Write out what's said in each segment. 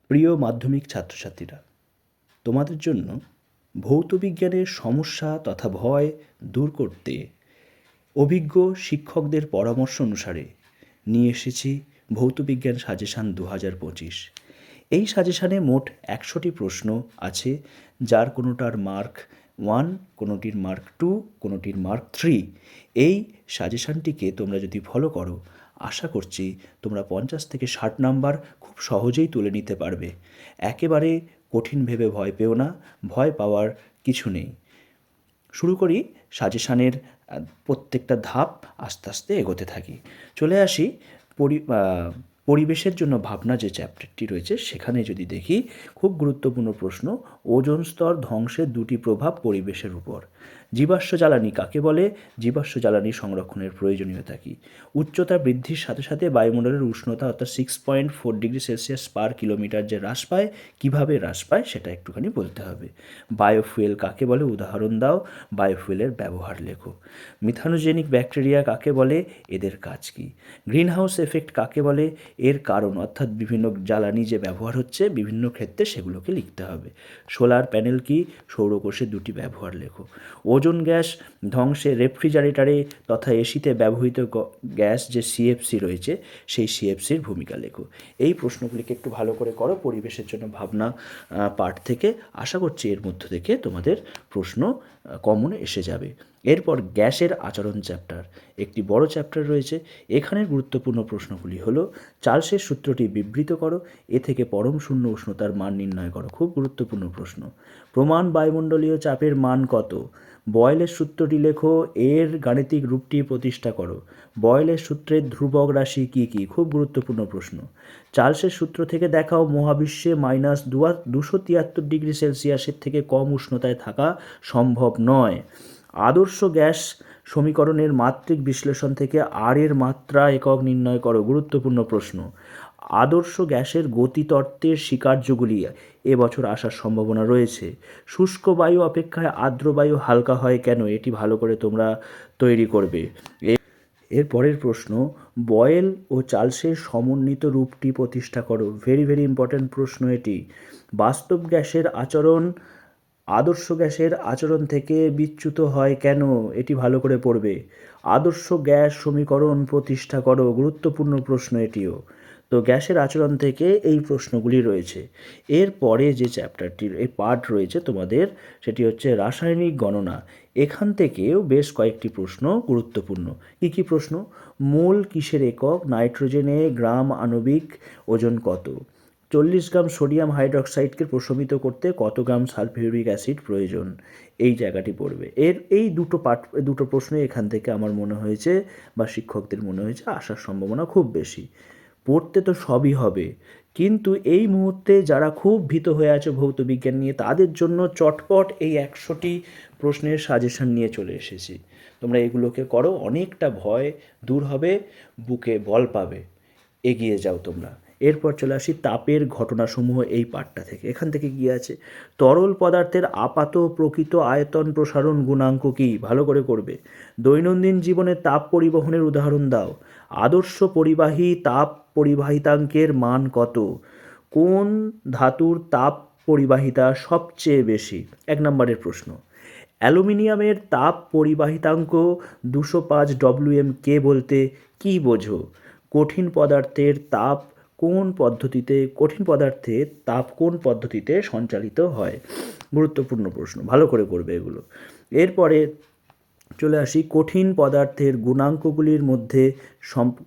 প্রিয় মাধ্যমিক ছাত্রছাত্রীরা, তোমাদের জন্য ভৌত বিজ্ঞানের সমস্যা তথা ভয় দূর করতে অভিজ্ঞ শিক্ষকদের পরামর্শ অনুসারে নিয়ে এসেছি ভৌত বিজ্ঞান সাজেশান 2025। এই সাজেশানে মোট 100টি প্রশ্ন আছে, যার কোনোটার মার্ক 1, কোনোটির মার্ক 2, কোনোটির মার্ক 3। এই সাজেশানটিকে তোমরা যদি ফলো করো, আশা করছি তোমরা 50 থেকে 60 নাম্বার খুব সহজেই তুলে নিতে পারবে। একেবারে কঠিন ভেবে ভয় পেও না, ভয় পাওয়ার কিছু নেই। শুরু করি সাজেশানের প্রত্যেকটা ধাপ আস্তে আস্তে এগোতে থাকি। চলে আসি পরিবেশের জন্য ভাবনা যে চ্যাপ্টারটি রয়েছে, সেখানে যদি দেখি খুব গুরুত্বপূর্ণ প্রশ্ন, ওজোন স্তর ধ্বংসের দুটি প্রভাব পরিবেশের উপর। জীবাশ্ম জ্বালানি কাকে বলে? জীবাশ্ম জ্বালানি সংরক্ষণের প্রয়োজনীয়তা কী? উচ্চতা বৃদ্ধির সাথে সাথে বায়ুমণ্ডলের উষ্ণতা অর্থাৎ 6.4 ডিগ্রি সেলসিয়াস পার কিলোমিটার যে হ্রাস পায়, কীভাবে হ্রাস পায় সেটা একটুখানি বলতে হবে। বায়োফুয়েল কাকে বলে? উদাহরণ দাও, বায়োফুয়েলের ব্যবহার লেখো। মিথানোজেনিক ব্যাকটেরিয়া কাকে বলে? এদের কাজ কী? গ্রিনহাউস এফেক্ট কাকে বলে? এর কারণ অর্থাৎ বিভিন্ন জ্বালানি যে ব্যবহার হচ্ছে বিভিন্ন ক্ষেত্রে সেগুলোকে লিখতে হবে। সোলার প্যানেল কি? সৌরকোষের দুটি ব্যবহার লেখো। ওজোন গ্যাস ধ্বংসে রেফ্রিজারেটরে তথা এসিতে ব্যবহৃত গ্যাস যে সিএফসি রয়েছে, সেই সিএফসির ভূমিকা লেখো। এই প্রশ্নগুলিকে একটু ভালো করে করো পরিবেশের জন্য ভাবনা পাঠ থেকে। আশা করছি এর মধ্য থেকে তোমাদের প্রশ্ন কমন এসে যাবে। এরপর গ্যাসের আচরণ চ্যাপ্টার, একটি বড় চ্যাপ্টার রয়েছে। এখানের গুরুত্বপূর্ণ প্রশ্নগুলি হলো, চার্লসের সূত্রটি বিবৃত করো, এ থেকে পরম শূন্য উষ্ণতার মান নির্ণয় করো। খুব গুরুত্বপূর্ণ প্রশ্ন। প্রমাণ বায়ুমণ্ডলীয় চাপের মান কত? বয়েলের সূত্রটি লেখো, এর গাণিতিক রূপটি প্রতিষ্ঠা করো। বয়েলের সূত্রের ধ্রুবক রাশি কী কী? খুব গুরুত্বপূর্ণ প্রশ্ন। চার্লসের সূত্র থেকে দেখাও মহাবিশ্বে -273 ডিগ্রি সেলসিয়াসের থেকে কম উষ্ণতায় থাকা সম্ভব নয়। আদর্শ গ্যাস সমীকরণের মাত্রিক বিশ্লেষণ থেকে আর এর মাত্রা একক নির্ণয় করো। গুরুত্বপূর্ণ প্রশ্ন। আদর্শ গ্যাসের গতিতত্ত্বের স্বীকার্যগুলি এবছর আসার সম্ভাবনা রয়েছে। শুষ্ক বায়ু অপেক্ষায় আর্দ্র বায়ু হালকা হয় কেন? এটি ভালো করে তোমরা তৈরি করবে। এর পরের প্রশ্ন, বয়েল ও চার্লসের সমন্বিত রূপটি প্রতিষ্ঠা করো। ভেরি ভেরি ইম্পর্ট্যান্ট প্রশ্ন এটি। বাস্তব গ্যাসের আচরণ আদর্শ গ্যাসের আচরণ থেকে বিচ্যুত হয় কেন? এটি ভালো করে পড়বে। আদর্শ গ্যাস সমীকরণ প্রতিষ্ঠা করো। গুরুত্বপূর্ণ প্রশ্ন এটিও। তো গ্যাসের আচরণ থেকে এই প্রশ্নগুলি রয়েছে। এরপরে যে চ্যাপ্টারটির এই পার্ট রয়েছে তোমাদের, সেটি হচ্ছে রাসায়নিক গণনা। এখান থেকেও বেশ কয়েকটি প্রশ্ন গুরুত্বপূর্ণ। কী কী প্রশ্ন? মোল কিসের একক? নাইট্রোজেনে গ্রাম আণবিক ওজন কত? 40 গ্রাম সোডিয়াম হাইড্রক্সাইডকে প্রশমিত করতে কত গ্রাম সালফিউরিক অ্যাসিড প্রয়োজন? এই জায়গাটি পড়বে। এই দুটো প্রশ্নই এখান থেকে আমার মনে হয়েছে বা শিক্ষকদের মনে হয়েছে আসার সম্ভাবনা খুব বেশি। পড়তে তো সবই হবে, কিন্তু এই মুহূর্তে যারা খুব ভীত হয়ে আছে ভৌত বিজ্ঞান নিয়ে, তাদের জন্য চটপট এই 100টি প্রশ্নের সাজেশন নিয়ে চলে এসেছি। তোমরা এগুলোকে করো, অনেকটা ভয় দূর হবে, বুকে বল পাবে। এগিয়ে যাও তোমরা। এরপর চলে আসি তাপের ঘটনাসমূহ এই পাঠটা থেকে। এখান থেকে কী আছে? তরল পদার্থের আপাত প্রকৃত আয়তন প্রসারণ গুণাঙ্ক কী? ভালো করে করবে। দৈনন্দিন জীবনে তাপ পরিবহনের উদাহরণ দাও। আদর্শ পরিবাহী তাপ পরিবাহিতাঙ্কের মান কত? কোন ধাতুর তাপ পরিবাহিতা সবচেয়ে বেশি? 1 নম্বরের প্রশ্ন। অ্যালুমিনিয়ামের তাপ পরিবাহিতাঙ্ক 205 WM কে বলতে কী বোঝো? কঠিন পদার্থের তাপ কোন পদ্ধতিতে সঞ্চালিত হয়? গুরুত্বপূর্ণ প্রশ্ন, ভালো করে করবে এগুলো। এরপরে চলে আসি কঠিন পদার্থের গুণাঙ্কগুলির মধ্যে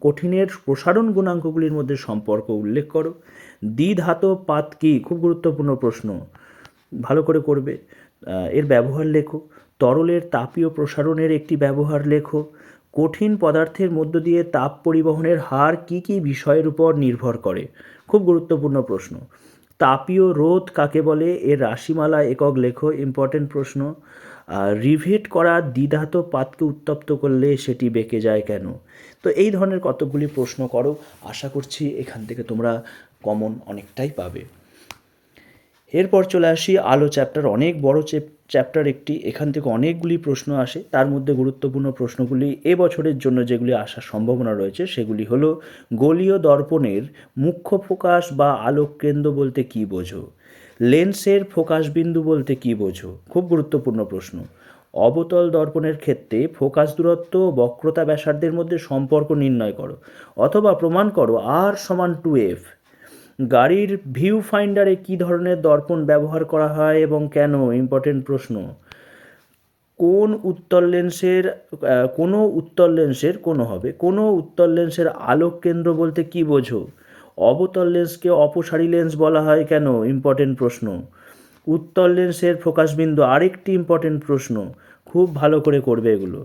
কঠিনের প্রসারণ গুণাঙ্কগুলির মধ্যে সম্পর্ক উল্লেখ করো। দ্বিধাতব পাত কী? খুব গুরুত্বপূর্ণ প্রশ্ন, ভালো করে করবে। এর ব্যবহার লেখো। তরলের তাপীয় প্রসারণের একটি ব্যবহার লেখো। কঠিন পদার্থের মধ্য দিয়ে তাপ পরিবহনের হার কী কী বিষয়ের উপর নির্ভর করে? খুব গুরুত্বপূর্ণ প্রশ্ন। তাপীয় রোধ কাকে বলে? এর রাশিমালা একক লেখো। ইম্পর্টেন্ট প্রশ্ন। রিভেট করা দ্বিধাতব পাতকে উত্তপ্ত করলে সেটি বেঁকে যায় কেন? তো এই ধরনের কতগুলি প্রশ্ন করো, আশা করছি এখান থেকে তোমরা কমন অনেকটাই পাবে। এরপর চলে আসি আলো চ্যাপ্টার। অনেক বড় চ্যাপ্টার একটি, এখান থেকে অনেকগুলি প্রশ্ন আসে। তার মধ্যে গুরুত্বপূর্ণ প্রশ্নগুলি এবছরের জন্য যেগুলি আসার সম্ভাবনা রয়েছে সেগুলি হলো, গোলীয় দর্পণের মুখ্য ফোকাস বা আলোক কেন্দ্র বলতে কী বোঝো? লেন্সের ফোকাস বিন্দু বলতে কী বোঝো? খুব গুরুত্বপূর্ণ প্রশ্ন। অবতল দর্পণের ক্ষেত্রে ফোকাস দূরত্ব ও বক্রতা ব্যাসার্ধের মধ্যে সম্পর্ক নির্ণয় করো, অথবা প্রমাণ করো R=2F। গাড়ির ভিউ ফাইন্ডারে কী ধরনের দর্পণ ব্যবহার করা হয় এবং কেন? ইম্পর্টেন্ট প্রশ্ন। কোনো উত্তল লেন্সের আলোক কেন্দ্র বলতে কী বোঝো? অবতল লেন্সকে অপসারী লেন্স বলা হয় কেন? ইম্পর্টেন্ট প্রশ্ন। উত্তল লেন্সের ফোকাস বিন্দু আরেকটি ইম্পর্টেন্ট প্রশ্ন, খুব ভালো করে করবে এগুলো।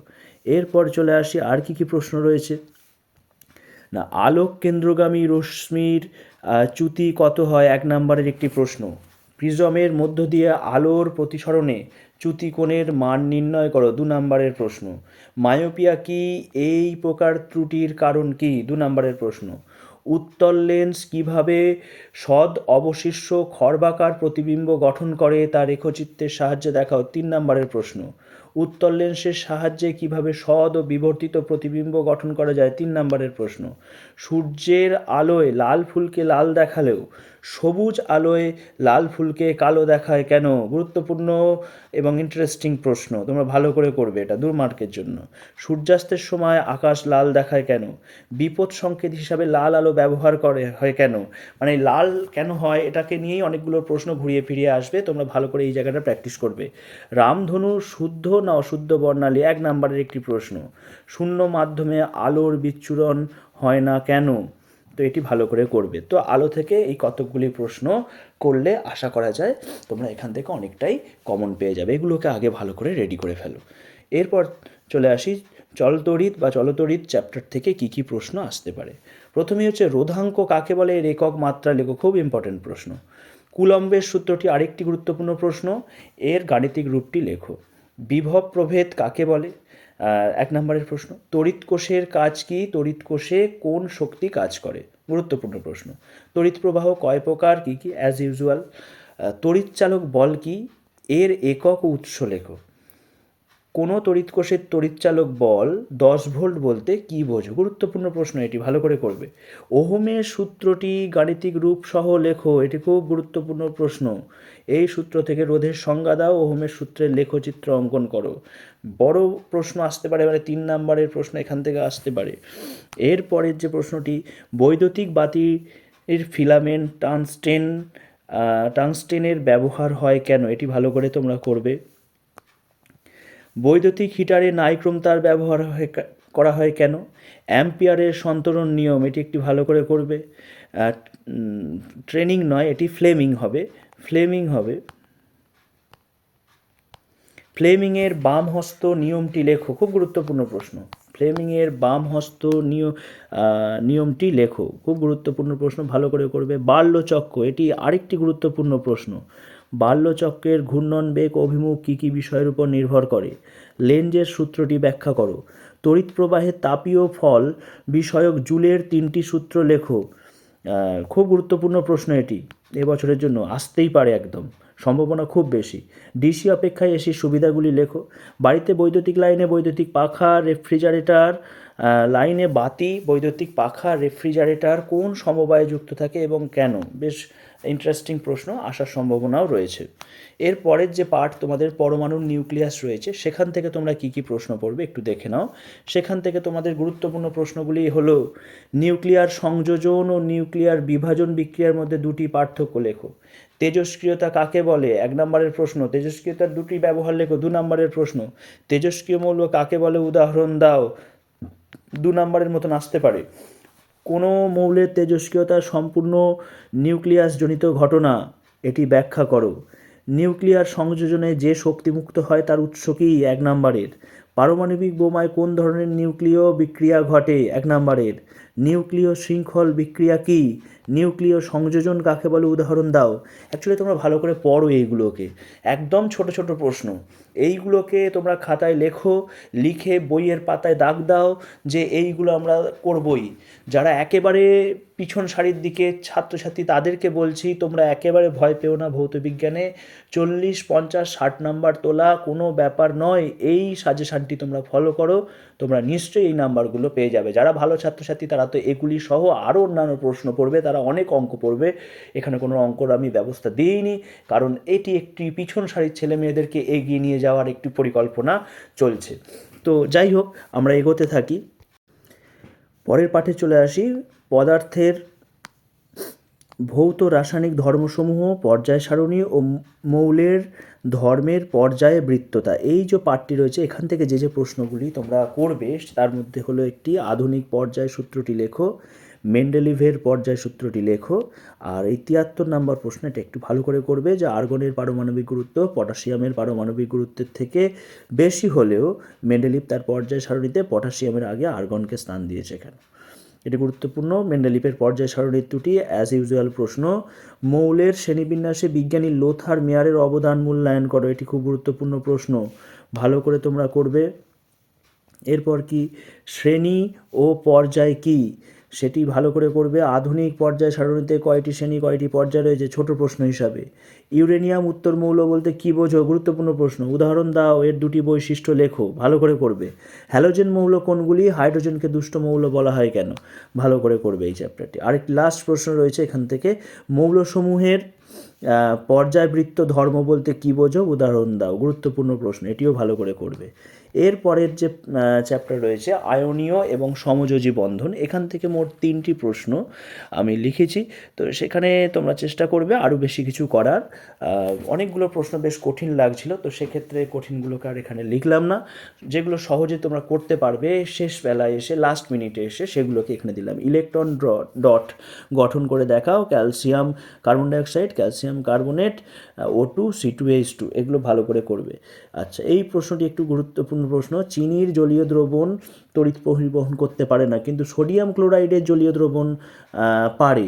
এরপর চলে আসি আর কি কি প্রশ্ন রয়েছে না। আলোক কেন্দ্রগামী রশ্মির চ্যুতি কত হয়? 1 নম্বরের একটি প্রশ্ন। প্রিজমের মধ্য দিয়ে আলোর প্রতিসরণে চ্যুতি কোণের মান নির্ণয় করো, 2 নম্বরের প্রশ্ন। মায়োপিয়া কি? এই প্রকার ত্রুটির কারণ কি? 2 নম্বরের প্রশ্ন। উত্তল লেন্স কীভাবে সদ অবশিষ্ট খর্বাকার প্রতিবিম্ব গঠন করে তা রেখচিত্রের সাহায্যে দেখাও, 3 নম্বরের প্রশ্ন। উত্তল লেন্সের সাহায্যে কিভাবে সদ ও বিবর্তিত প্রতিবিম্ব গঠন করা যায়, 3 নম্বরের প্রশ্ন। সূর্যের আলোয় লাল ফুলকে লাল দেখালেও সবুজ আলোয় লাল ফুলকে কালো দেখায় কেন? গুরুত্বপূর্ণ এবং ইন্টারেস্টিং প্রশ্ন, তোমরা ভালো করে করবে, এটা 2 মার্কের জন্য। সূর্যাস্তের সময় আকাশ লাল দেখায় কেন? বিপদ সংকেত হিসাবে লাল আলো ব্যবহার হয় কেন? মানে লাল কেন হয় এটাকে নিয়েই অনেকগুলো প্রশ্ন ঘুরিয়ে ফিরিয়ে আসবে, তোমরা ভালো করে এই জায়গাটা প্র্যাকটিস করবে। রামধনু শুদ্ধ না অশুদ্ধ বর্ণালী, 1 নম্বরের একটি প্রশ্ন। শূন্য মাধ্যমে আলোর বিচ্ছুরণ হয় না কেন? তো এটি ভালো করে করবে। তো আলো থেকে এই কতকগুলি প্রশ্ন করলে আশা করা যায় তোমরা এখান থেকে অনেকটাই কমন পেয়ে যাবে। এগুলোকে আগে ভালো করে রেডি করে ফেলো। এরপর চলে আসি চলতড়িৎ চ্যাপ্টার থেকে কি কি প্রশ্ন আসতে পারে। প্রথমেই হচ্ছে রোধাঙ্ক কাকে বলে, এর একক মাত্রা লেখো, খুব ইম্পর্টেন্ট প্রশ্ন। কুলম্বের সূত্রটি আরেকটি গুরুত্বপূর্ণ প্রশ্ন, এর গাণিতিক রূপটি লেখো। বিভব প্রভেদ কাকে বলে? 1 নম্বরের প্রশ্ন। তড়িৎ কোষের কাজ কি? তড়িৎ কোষে কোন শক্তি কাজ করে? গুরুত্বপূর্ণ প্রশ্ন। তড়িৎ প্রবাহ কয় প্রকার, কি কি? As usual. তড়িৎ চালক বল কি? এর একক ও উৎস লেখো। কোনো তড়িৎ কোষের তড়িৎচালক বল 10 ভোল্ট বলতে কী বোঝো? গুরুত্বপূর্ণ প্রশ্ন, এটি ভালো করে করবে। ওহমের সূত্রটি গাণিতিক রূপ সহ লেখো, এটি খুব গুরুত্বপূর্ণ প্রশ্ন। এই সূত্র থেকে রোধের সংজ্ঞা দাও, ওহমের সূত্রের লেখচিত্র অঙ্কন করো। বড় প্রশ্ন আসতে পারে, মানে 3 নম্বরের প্রশ্ন এখান থেকে আসতে পারে। এরপরের যে প্রশ্নটি, বৈদ্যুতিক বাতির ফিলামেন্ট টাংস্টেনের ব্যবহার হয় কেন? এটি ভালো করে তোমরা করবে। বৈদ্যুতিক হিটারে নাইক্রোম তার ব্যবহার করা হয় কেন? অ্যাম্পিয়ারের সন্তরণ নিয়ম, এটি একটি ভালো করে করবে। ট্রেনিং নয়, এটি ফ্লেমিং হবে। ফ্লেমিংয়ের বাম হস্ত নিয়মটি লেখো, খুব গুরুত্বপূর্ণ প্রশ্ন। ফ্লেমিংয়ের বাম হস্ত নিয়মটি লেখো, খুব গুরুত্বপূর্ণ প্রশ্ন, ভালো করে করবে। বাল্যচক্র, এটি আরেকটি গুরুত্বপূর্ণ প্রশ্ন। বাল্যচক্রের ঘূর্ণন বেগ অভিমুখ কী কী বিষয়ের উপর নির্ভর করে? লেন্জের সূত্রটি ব্যাখ্যা করো। তড়িৎ প্রবাহের তাপীয় ফল বিষয়ক জুলের 3টি সূত্র লেখো। খুব গুরুত্বপূর্ণ প্রশ্ন, এটি এবছরের জন্য আসতেই পারে, একদম সম্ভাবনা খুব বেশি। ডিসি অপেক্ষায় এসির সুবিধাগুলি লেখো। বাড়িতে বৈদ্যুতিক লাইনে বৈদ্যুতিক পাখা, রেফ্রিজারেটর, লাইনে বাতি, বৈদ্যুতিক পাখা, রেফ্রিজারেটর কোন সমবায়ে যুক্ত থাকে এবং কেন? বেশ ইন্টারেস্টিং প্রশ্ন, আসার সম্ভাবনাও রয়েছে। এর পরের যে পার্ট তোমাদের পরমাণুর নিউক্লিয়াস রয়েছে, সেখান থেকে তোমরা কি কি প্রশ্ন পড়বে একটু দেখে নাও। সেখান থেকে তোমাদের গুরুত্বপূর্ণ প্রশ্নগুলি হলো, নিউক্লিয়ার সংযোজন ও নিউক্লিয়ার বিভাজন বিক্রিয়ার মধ্যে 2টি পার্থক্য লেখো। তেজস্ক্রিয়তা কাকে বলে? 1 নম্বরের প্রশ্ন। তেজস্ক্রিয়তার 2টি ব্যবহার লেখো, 2 নম্বরের প্রশ্ন। তেজস্ক্রিয় মৌল কাকে বলে? উদাহরণ দাও, 2 নম্বরের মতন আসতে পারে। কোনো মৌলের তেজস্ক্রিয়তা সম্পূর্ণ নিউক্লিয়াসজনিত ঘটনা, এটি ব্যাখ্যা করো। নিউক্লিয়ার সংযোজনে যে শক্তি মুক্ত হয় তার উৎস কি? 1 নম্বরের। পারমাণবিক বোমায় কোন ধরনের নিউক্লিয় বিক্রিয়া ঘটে? 1 নম্বরের। নিউক্লিয় শৃঙ্খল বিক্রিয়া কী, নিউক্লিয় সংযোজন কাকে বলে উদাহরণ দাও। অ্যাকচুয়ালি তোমরা ভালো করে পড়ো এইগুলোকে, একদম ছোট ছোট প্রশ্ন, এইগুলোকে তোমরা খাতায় লেখো, লিখে বইয়ের পাতায় দাগ দাও যে এইগুলো আমরা করবই। যারা একেবারে পিছন সারির দিকে ছাত্রছাত্রী তাদেরকে বলছি তোমরা একেবারে ভয় পেও না, ভৌতবিজ্ঞানে 40, 50, 60 নাম্বার তোলা কোনো ব্যাপার নয়। এই সাজেশানটি তোমরা ফলো করো, তোমরা নিশ্চয়ই এই নাম্বারগুলো পেয়ে যাবে। যারা ভালো ছাত্রছাত্রী তারা তো এগুলি সহ আরও অন্যান্য প্রশ্ন পড়বে, তারা অনেক অঙ্ক পড়বে। এখানে কোনো অঙ্কর আমি ব্যবস্থা দিইনি, কারণ এটি একটি পিছন সারির ছেলে মেয়েদেরকে এগিয়ে নিয়ে যাওয়ার একটি পরিকল্পনা চলছে। তো যাই হোক, আমরা এগোতে থাকি। পরের পাঠে চলে আসি। পদার্থের ভৌত রাসায়নিক ধর্মসমূহ, পর্যায় সারণী ও মৌলের ধর্মের পর্যায়ে বৃত্ততা। এই যে পাঠটি রয়েছে এখান থেকে যে যে প্রশ্নগুলি তোমরা করবে তার মধ্যে হলো একটি আধুনিক পর্যায় সূত্রটি লেখো, মেন্ডেলিভের পর্যায় সূত্রটি লেখো। আর এই 73 নম্বর প্রশ্ন, এটা একটু ভালো করে করবে যে আর্গনের পারমাণবিক গুরুত্ব পটাশিয়ামের পারমাণবিক গুরুত্বের থেকে বেশি হলেও মেন্ডেলিভ তার পর্যায় সারণীতে পটাশিয়ামের আগে আর্গনকে স্থান দিয়েছে কেন। এটি গুরুত্বপূর্ণ। মেন্ডেলিভের পর্যায় সারণীর ত্রুটি অ্যাজ ইউজুয়াল প্রশ্ন। মৌলের শ্রেণীবিন্যাসে বিজ্ঞানী লোথার মেয়ারের অবদান মূল্যায়ন করো। এটি খুব গুরুত্বপূর্ণ প্রশ্ন, ভালো করে তোমরা করবে। এরপর কি শ্রেণী ও পর্যায় কি সেটি ভালো করে করবে। আধুনিক পর্যায় সারণীতে কয়টি শ্রেণী কয়টি পর্যায় রয়েছে, ছোট প্রশ্ন হিসাবে। ইউরেনিয়াম উত্তর মৌল বলতে কী বোঝো, গুরুত্বপূর্ণ প্রশ্ন। উদাহরণ দাও, এর দুটি বৈশিষ্ট্য লেখো, ভালো করে করবে। হ্যালোজেন মৌল কোনগুলি, হাইড্রোজেনকে দুষ্ট মৌল বলা হয় কেন, ভালো করে করবে এই চ্যাপ্টারটি। আরেকটি লাস্ট প্রশ্ন রয়েছে এখান থেকে, মৌলসমূহের পর্যায়বৃত্ত ধর্ম বলতে কী বোঝো, উদাহরণ দাও, গুরুত্বপূর্ণ প্রশ্ন, এটিও ভালো করে করবে। এরপরের যে চ্যাপ্টার রয়েছে আয়নীয় এবং সমযোজী বন্ধন, এখান থেকে মোট 3টি প্রশ্ন আমি লিখেছি। তো সেখানে তোমরা চেষ্টা করবে আরও বেশি কিছু করার। অনেকগুলো প্রশ্ন বেশ কঠিন লাগছিল, তো সেক্ষেত্রে কঠিনগুলোকে আর এখানে লিখলাম না। যেগুলো সহজে তোমরা করতে পারবে শেষ বেলায় এসে, লাস্ট মিনিটে এসে, সেগুলোকে এখানে দিলাম। ইলেকট্রন ডট গঠন করে দেখাও, calcium carbon dioxide, calcium carbonate, O2 C2H2, এগুলো ভালো করে করবে। আচ্ছা, এই প্রশ্নটি একটু গুরুত্বপূর্ণ প্রশ্ন। চিনির জলীয় দ্রবণ তড়িৎ পরিবহন করতে পারে না, কিন্তু সোডিয়াম ক্লোরাইডের জলীয় দ্রবণ পারে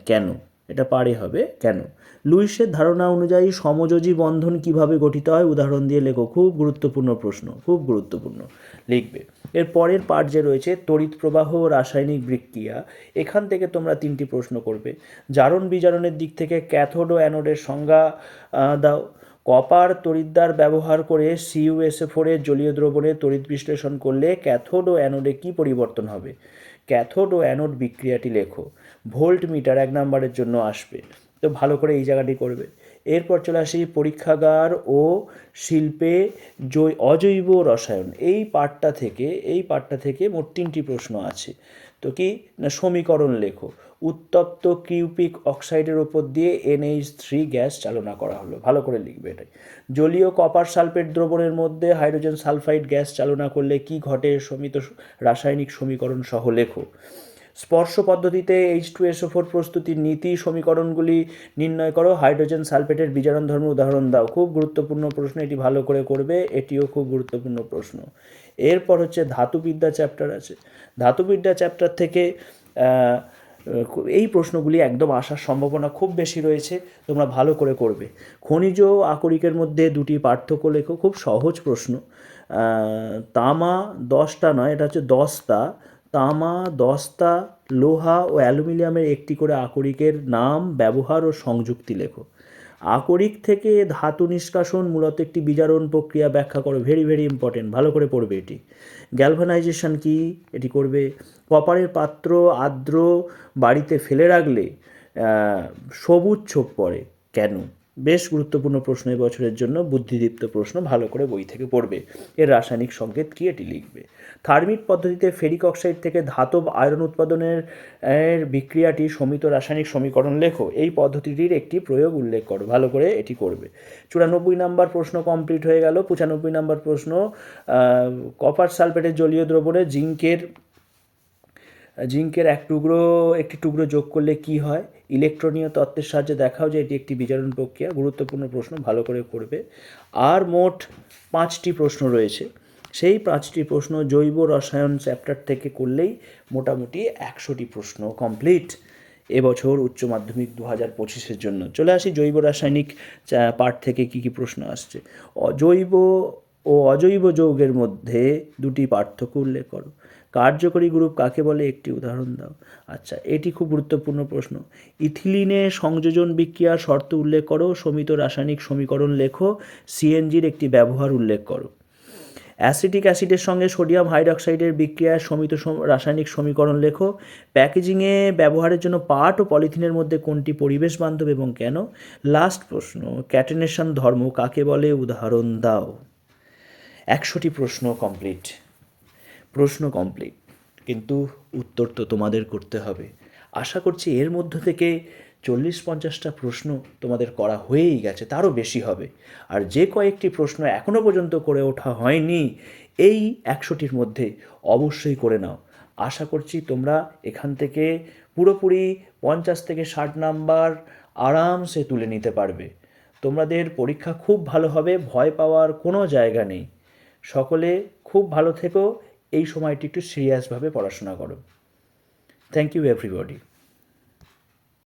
কেন, এটা পারে হবে কেন। লুইসের ধারণা অনুযায়ী সমযোজী বন্ধন কিভাবে গঠিত হয়, উদাহরণ দিয়ে লেখো। খুব গুরুত্বপূর্ণ প্রশ্ন, খুব গুরুত্বপূর্ণ, লিখবে। এর পরের পার্ট যে রয়েছে তড়িৎ প্রবাহ ও রাসায়নিক বিক্রিয়া, এখান থেকে তোমরা 3টি প্রশ্ন করবে। জারণ বিজারণের দিক থেকে ক্যাথোড ও অ্যানোডের সংজ্ঞা দাও। কপার তড়িৎদ্বার ব্যবহার করে CuSO4 এর জলীয় দ্রবণে তড়িৎ বিশ্লেষণ করলে ক্যাথোড ও অ্যানোডে কী পরিবর্তন হবে, ক্যাথোড ও অ্যানোড বিক্রিয়াটি লেখো। ভোল্ট মিটার 1 নম্বরের জন্য আসবে, তো ভালো করে এই জায়গাটি করবে। এরপর চলে আসি পরীক্ষাগার ও শিল্পে অজৈব রসায়ন। এই পার্টটা থেকে মোট 3টি প্রশ্ন আছে। তো কি না, সমীকরণ লেখো। উত্তপ্ত কিউপিক অক্সাইডের ওপর দিয়ে NH3 গ্যাস চালনা করা হলো, ভালো করে লিখবে এটাই। জলীয় কপার সালফেট দ্রবণের মধ্যে হাইড্রোজেন সালফাইড গ্যাস চালনা করলে কি ঘটে, সমিত রাসায়নিক সমীকরণ সহ লেখো। স্পর্শ পদ্ধতিতে H2SO4 প্রস্তুতির নীতি সমীকরণগুলি নির্ণয় করো। হাইড্রোজেন সালফেটের বিজারণ ধর্ম উদাহরণ দাও। খুব গুরুত্বপূর্ণ প্রশ্ন, এটি ভালো করে করবে, এটিও খুব গুরুত্বপূর্ণ প্রশ্ন। এরপর হচ্ছে ধাতুবিদ্যা চ্যাপ্টার আছে। ধাতুবিদ্যা চ্যাপ্টার থেকে এই প্রশ্নগুলি একদম আসার সম্ভাবনা খুব বেশি রয়েছে, তোমরা ভালো করে করবে। খনিজ ও আকরিকের মধ্যে 2টি পার্থক্য লেখো, খুব সহজ প্রশ্ন। তামা 10টা নয়, এটা হচ্ছে 10টা। তামা 10টা, লোহা ও অ্যালুমিনিয়ামের একটি করে আকরিকের নাম, ব্যবহার ও সংযুক্তি লেখো। আকরিক থেকে ধাতু নিষ্কাশন মূলত একটি বিজারণ প্রক্রিয়া, ব্যাখ্যা করো। ভেরি ভেরি ইম্পর্টেন্ট, ভালো করে পড়বে এটি। গ্যালভানাইজেশন কি, এটি করবে। কপারের পাত্র আর্দ্র বাড়িতে ফেলে রাখলে সবুজ ছোপ পড়ে কেন, বেশ গুরুত্বপূর্ণ প্রশ্ন এবছরের জন্য, বুদ্ধিদীপ্ত প্রশ্ন, ভালো করে বই থেকে পড়বে। এর রাসায়নিক সংকেত কি, এটি লিখবে। থার্মিট পদ্ধতিতে ফেরিক অক্সাইড থেকে ধাতব আয়রন উৎপাদনের বিক্রিয়াটি সমিত রাসায়নিক সমীকরণ লেখো। এই পদ্ধতিটির একটি প্রয়োগ উল্লেখ করো, ভালো করে এটি করবে। 94 নম্বর প্রশ্ন কমপ্লিট হয়ে গেল। 95 নম্বর প্রশ্ন, কপার সালফেটের জলীয় দ্রবণে জিঙ্কের একটি টুকরো যোগ করলে কি হয়, ইলেকট্রনীয় তত্ত্বের সাহায্যে দেখাও যে এটি একটি বিজারণ প্রক্রিয়া। গুরুত্বপূর্ণ প্রশ্ন, ভালো করে করবে। আর মোট 5টি প্রশ্ন রয়েছে। সেই 5টি প্রশ্ন জৈব রসায়ন চ্যাপ্টার থেকে করলেই মোটামুটি 100টি প্রশ্ন কমপ্লিট এবছর উচ্চ মাধ্যমিক 2025-এর জন্য। চলে আসি জৈব রাসায়নিক পার্ট থেকে কী কী প্রশ্ন আসছে। জৈব ও অজৈব যৌগের মধ্যে দুটি পার্থক্য উল্লেখ করো। কার্যকরী গ্রুপ কাকে বলে, একটি উদাহরণ দাও। আচ্ছা, এটি খুব গুরুত্বপূর্ণ প্রশ্ন। ইথিলিনে সংযোজন বিক্রিয়ার শর্ত উল্লেখ করো, সমিত রাসায়নিক সমীকরণ লেখো, সিএনজির একটি ব্যবহার উল্লেখ করো। অ্যাসিটিক অ্যাসিডের সঙ্গে সোডিয়াম হাইড্রক্সাইডের বিক্রিয়ায় সমিত রাসায়নিক সমীকরণ লেখো। প্যাকেজিংয়ে ব্যবহারের জন্য পাট ও পলিথিনের মধ্যে কোনটি পরিবেশ বান্ধব এবং কেন। লাস্ট প্রশ্ন, ক্যাটেনেশন ধর্ম কাকে বলে, উদাহরণ দাও। 100টি প্রশ্ন কমপ্লিট। প্রশ্ন কমপ্লিট, কিন্তু উত্তর তো তোমাদের করতে হবে। আশা করছি এর মধ্য থেকে 40-50টা প্রশ্ন তোমাদের করা হয়েই গেছে, তারও বেশি হবে। আর যে কয়েকটি প্রশ্ন এখনও পর্যন্ত করে ওঠা হয়নি, এই 100টির মধ্যে অবশ্যই করে নাও। আশা করছি তোমরা এখান থেকে পুরোপুরি 50 থেকে 60 নাম্বার আরামসে তুলে নিতে পারবে। তোমাদের পরীক্ষা খুব ভালো হবে, ভয় পাওয়ার কোনো জায়গা নেই। সকলে খুব ভালো থেকো, এই সময়টি একটু সিরিয়াসভাবে পড়াশোনা করো। Thank you everybody.